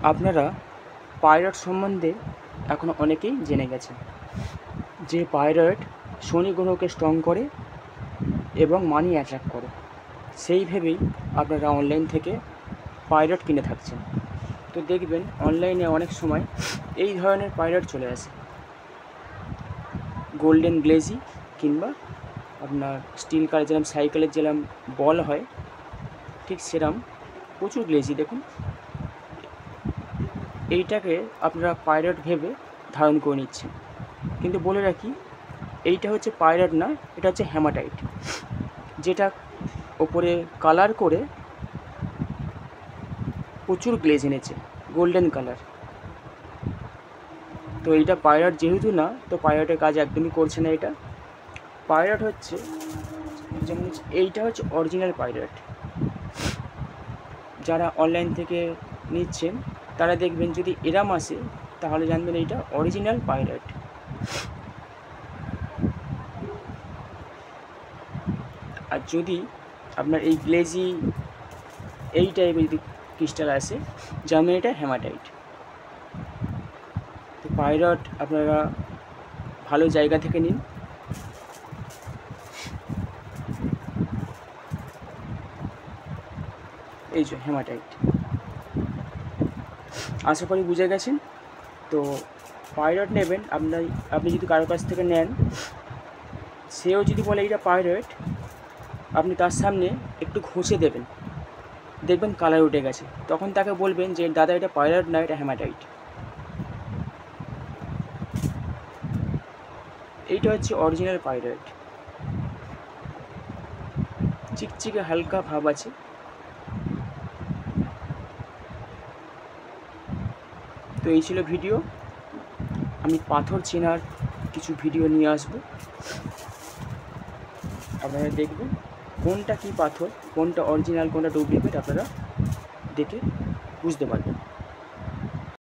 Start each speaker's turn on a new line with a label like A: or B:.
A: আপনারা পাইরয়েড সম্বন্ধে এখন অনেকেই জেনে গেছেন যে পাইরয়েড শনি গ্রহকে স্ট্রং করে এবং মানি অ্যাট্রাক্ট করে। সেই ভেবেই আপনারা অনলাইন থেকে পাইরয়েড কিনে থাকছেন। তো দেখবেন অনলাইনে অনেক সময় এই ধরনের পাইরয়েড চলে আসে, গোল্ডেন গ্লেজি কিংবা আপনার স্টিল কালার, যেরকম সাইকেলের যেরকম বল হয় ঠিক সেরকম প্রচুর গ্লেজি। দেখুন, এইটাকে আপনারা পাইরয়েড ভেবে ধারণ করে নিচ্ছেন, কিন্তু বলে রাখি এইটা হচ্ছে পাইরয়েড না, এটা হচ্ছে হেমাটাইট, যেটা ওপরে কালার করে প্রচুর গ্লেজ এনেছে, গোল্ডেন কালার। তো এইটা পাইরয়েড যেহেতু না, তো পাইরয়েডের কাজ একদমই করছে না। এটা পাইরয়েড হচ্ছে, যেমন এইটা হচ্ছে অরিজিনাল পাইরয়েড। যারা অনলাইন থেকে নিচ্ছেন তারা দেখবেন যদি এরাম আসে তাহলে জানবেন এইটা অরিজিনাল পাইরয়েড। আর যদি আপনার এই গ্লেজি এই টাইপের যদি ক্রিস্টাল আসে, জানবেন এটা হেমাটাইট। তো পাইরয়েড আপনারা ভালো জায়গা থেকে নিন। এই যে হেমাটাইট, আশা করি বুঝে গেছেন। তো পাইরয়েড নেবেন আপনি যদি কারোর কাছ থেকে নেন, সেও যদি বলে এইটা পাইরয়েড, আপনি তার সামনে একটু ঘষে দেবেন, দেখবেন কালার উঠে গেছে। তখন তাকে বলবেন যে দাদা এটা পাইরয়েড না, এটা হেমাটাইট। এইটা হচ্ছে অরিজিনাল পাইরয়েড, চিকচিকে হালকা ভাব আছে। তো এই ছিল ভিডিও। আমি পাথর চেনার কিছু ভিডিও নিয়ে আসবো, আপনারা দেখবেন কোনটা কী পাথর, কোনটা অরিজিনাল, কোনটা ডুপ্লিকেট, আপনারা দেখে বুঝতে পারবেন।